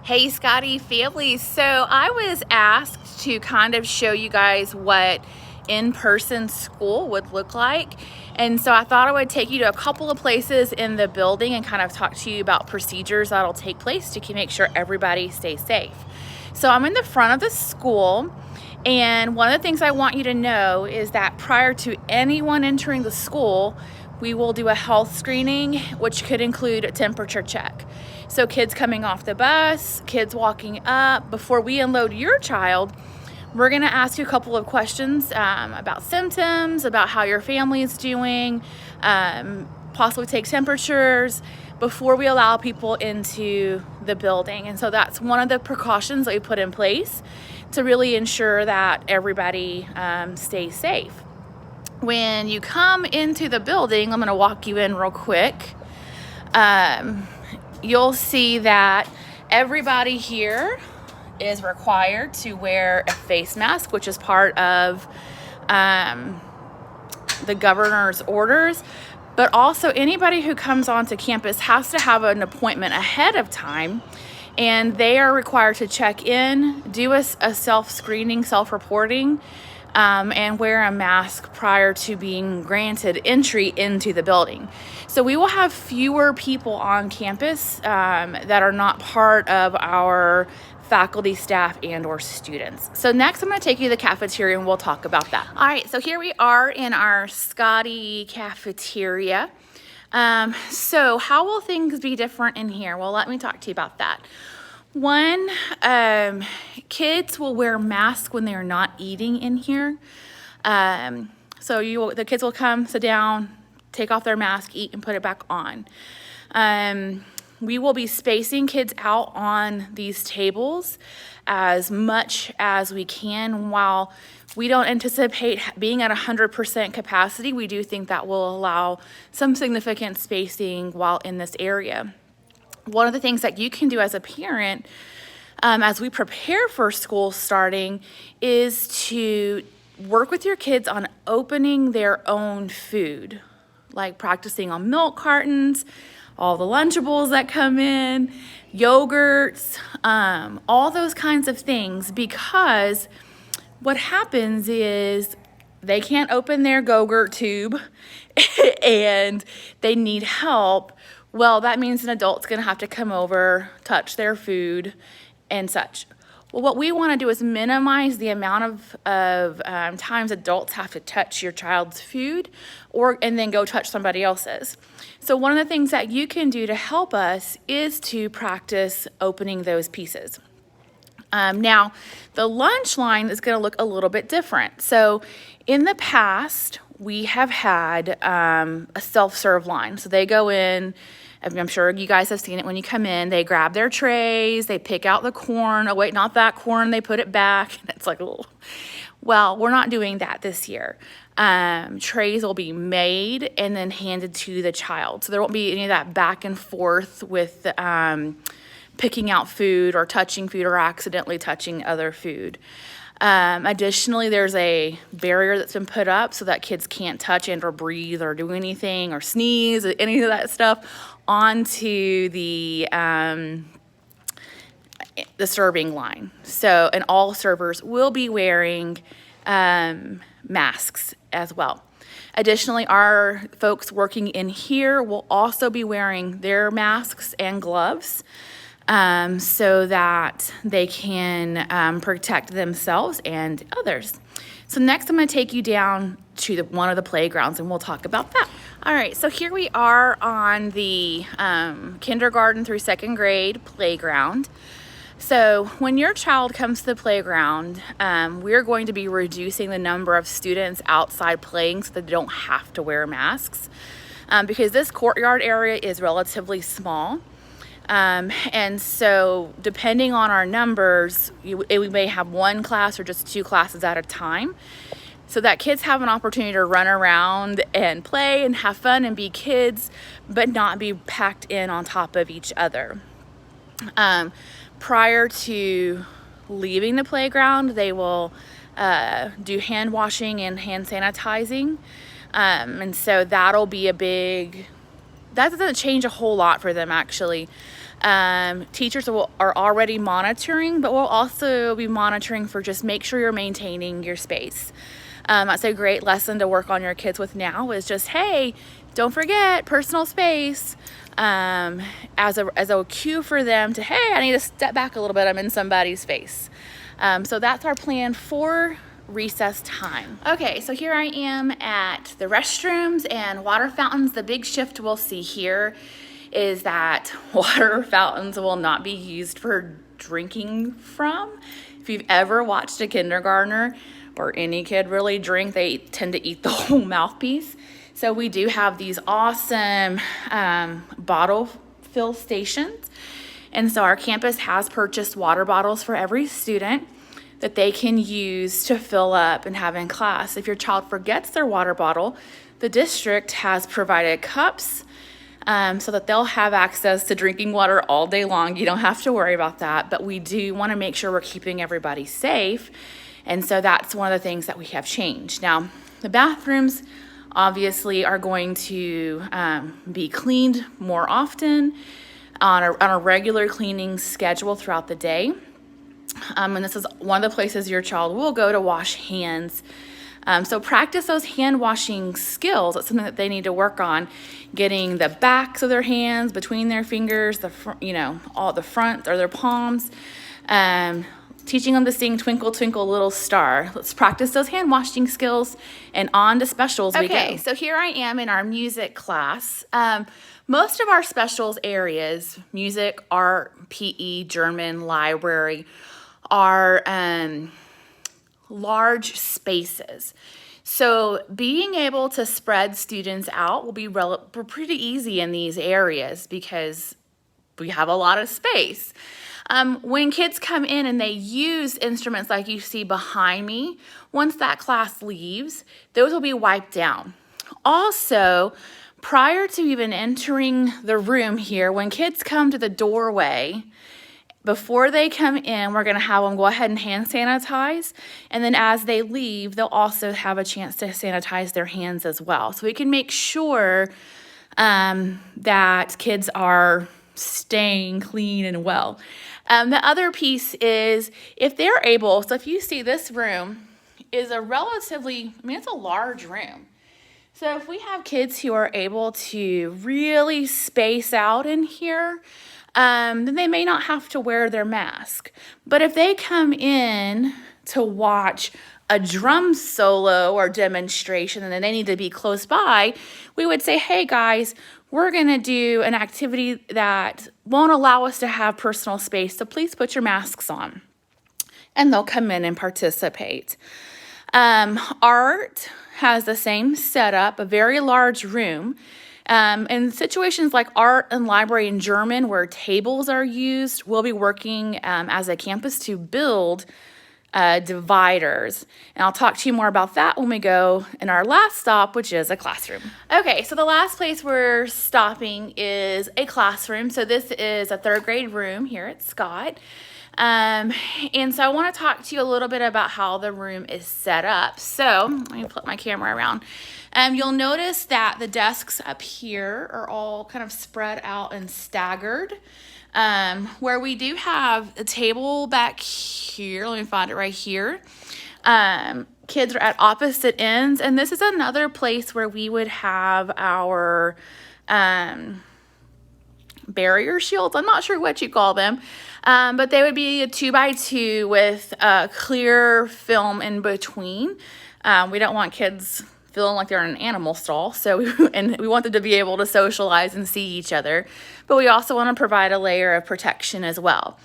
Hey Scotty family, so I was asked to kind of show you guys what in-person school would look like, and so I thought I would take you to a couple of places in the building and kind of talk to you about procedures that'll take place to make sure everybody stays safe. So I'm in the front of the school, and one of the things I want you to know is that prior to anyone entering the school, we will do a health screening, which could include a temperature check. So kids coming off the bus, kids walking up, before we unload your child, we're gonna ask you a couple of questions about symptoms, about how your family is doing, possibly take temperatures before we allow people into the building. And so that's one of the precautions that we put in place to really ensure that everybody stays safe. When you come into the building, I'm gonna walk you in real quick. You'll see that everybody here is required to wear a face mask, which is part of the governor's orders. But also anybody who comes onto campus has to have an appointment ahead of time, and they are required to check in, do a self-screening, self-reporting, and wear a mask prior to being granted entry into the building. So we will have fewer people on campus that are not part of our faculty, staff, and or students. So next I'm going to take you to the cafeteria and we'll talk about that. All right, so here we are in our Scotty cafeteria. So how will things be different in here? Well, let me talk to you about that. One, kids will wear masks when they're not eating in here. So the kids will come, sit down, take off their mask, eat, and put it back on. We will be spacing kids out on these tables as much as we can. While we don't anticipate being at 100% capacity, we do think that will allow some significant spacing while in this area. One of the things that you can do as a parent as we prepare for school starting is to work with your kids on opening their own food, like practicing on milk cartons, all the Lunchables that come in, yogurts, all those kinds of things, because what happens is they can't open their Go-Gurt tube and they need help. Well, that means an adult's gonna have to come over, touch their food and such. Well, what we wanna do is minimize the amount of times adults have to touch your child's food and then go touch somebody else's. So one of the things that you can do to help us is to practice opening those pieces. Now, the lunch line is gonna look a little bit different. So in the past, we have had a self-serve line. So they go in, I'm sure you guys have seen it when you come in, they grab their trays, they pick out the corn. Oh wait, not that corn, they put it back. It's like a little, well, we're not doing that this year. Trays will be made and then handed to the child. So there won't be any of that back and forth with picking out food or touching food or accidentally touching other food. Additionally, there's a barrier that's been put up so that kids can't touch and or breathe or do anything or sneeze or any of that stuff onto the serving line. So, and all servers will be wearing masks as well. Additionally, our folks working in here will also be wearing their masks and gloves so that they can protect themselves and others. So next I'm going to take you down to one of the playgrounds and we'll talk about that. All right, so here we are on the kindergarten through second grade playground. So when your child comes to the playground, we're going to be reducing the number of students outside playing so that they don't have to wear masks because this courtyard area is relatively small. And so depending on our numbers, we may have one class or just two classes at a time, so that kids have an opportunity to run around and play and have fun and be kids, but not be packed in on top of each other. Prior to leaving the playground, they will do hand washing and hand sanitizing. And so that'll be that doesn't change a whole lot for them actually. Teachers are already monitoring, but we'll also be monitoring for just make sure you're maintaining your space. That's a great lesson to work on your kids with now is just, hey, don't forget personal space, as a cue for them to, hey, I need to step back a little bit. I'm in somebody's face. So that's our plan for recess time. Okay, so here I am at the restrooms and water fountains. The big shift we'll see here is that water fountains will not be used for drinking from. If you've ever watched a kindergartner or any kid really drink, they tend to eat the whole mouthpiece. So we do have these awesome bottle fill stations. And so our campus has purchased water bottles for every student that they can use to fill up and have in class. If your child forgets their water bottle, the district has provided cups so that they'll have access to drinking water all day long. You don't have to worry about that, but we do want to make sure we're keeping everybody safe. And so that's one of the things that we have changed. Now, the bathrooms obviously are going to be cleaned more often on a regular cleaning schedule throughout the day. And this is one of the places your child will go to wash hands. So practice those hand washing skills. That's something that they need to work on, getting the backs of their hands between their fingers, all the front or their palms, teaching them to sing Twinkle, Twinkle, Little Star. Let's practice those hand washing skills and on to specials we go. Okay, so here I am in our music class. Most of our specials areas, music, art, PE, German, library, are large spaces. So being able to spread students out will be pretty easy in these areas because we have a lot of space. When kids come in and they use instruments like you see behind me, once that class leaves, those will be wiped down. Also, prior to even entering the room here, when kids come to the doorway, before they come in, we're going to have them go ahead and hand sanitize. And then as they leave, they'll also have a chance to sanitize their hands as well. So we can make sure that kids are staying clean and well. The other piece is if they're able, so if you see this room is it's a large room. So if we have kids who are able to really space out in here, then they may not have to wear their mask. But if they come in to watch a drum solo or demonstration and then they need to be close by, we would say, hey guys, we're going to do an activity that won't allow us to have personal space, so please put your masks on. And they'll come in and participate. Art has the same setup, a very large room. In situations like art and library and German where tables are used, we'll be working as a campus to build dividers. And I'll talk to you more about that when we go in our last stop, which is a classroom. Okay, so the last place we're stopping is a classroom. So this is a third grade room here at Scott. And so I want to talk to you a little bit about how the room is set up. So let me flip my camera around. You'll notice that the desks up here are all kind of spread out and staggered. Where we do have a table back here, let me find it right here. Kids are at opposite ends, and this is another place where we would have our barrier shields. I'm not sure what you call them, but they would be a 2x2 with clear film in between. We don't want kids feeling like they're in an animal stall, so we want them to be able to socialize and see each other, but we also want to provide a layer of protection as well.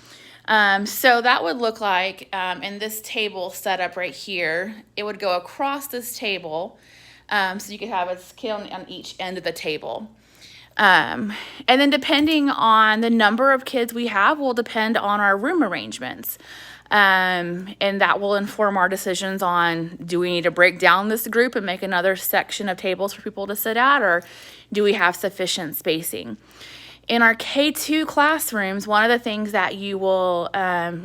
So that would look like in this table set up right here, it would go across this table, so you could have a kid on each end of the table. And then depending on the number of kids we have will depend on our room arrangements. And that will inform our decisions on, do we need to break down this group and make another section of tables for people to sit at, or do we have sufficient spacing? In our K2 classrooms, one of the things that you will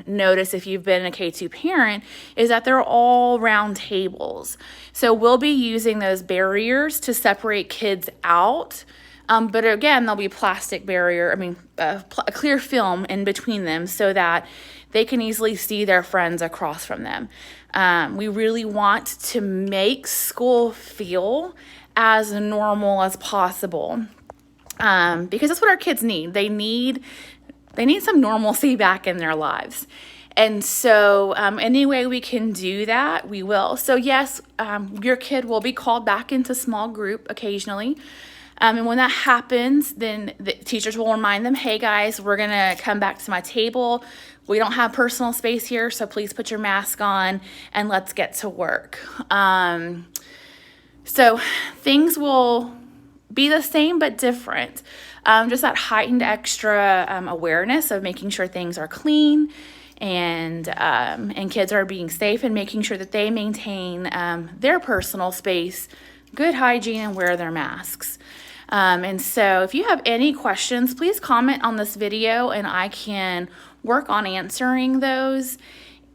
notice if you've been a K2 parent is that they're all round tables. So we'll be using those barriers to separate kids out But again, there'll be plastic barrier, a clear film in between them so that they can easily see their friends across from them. We really want to make school feel as normal as possible, because that's what our kids need. They need some normalcy back in their lives. And so any way we can do that, we will. So yes, your kid will be called back into small group occasionally. And when that happens, then the teachers will remind them, hey guys, we're gonna come back to my table. We don't have personal space here, so please put your mask on and let's get to work. So things will be the same but different. Just that heightened extra awareness of making sure things are clean and kids are being safe, and making sure that they maintain their personal space, good hygiene, and wear their masks. And so if you have any questions, please comment on this video and I can work on answering those.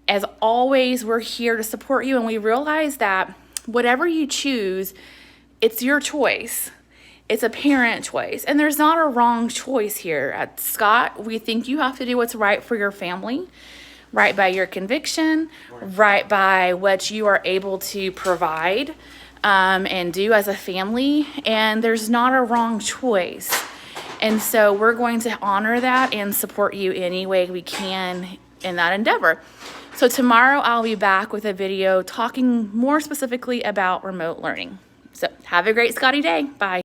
As always, we're here to support you, and we realize that whatever you choose, it's your choice. It's a parent choice, and there's not a wrong choice here. At Scott, we think you have to do what's right for your family, right by your conviction, right by what you are able to provide and do as a family, and there's not a wrong choice. And so we're going to honor that and support you any way we can in that endeavor. So tomorrow I'll be back with a video talking more specifically about remote learning. So have a great Scotty day. Bye.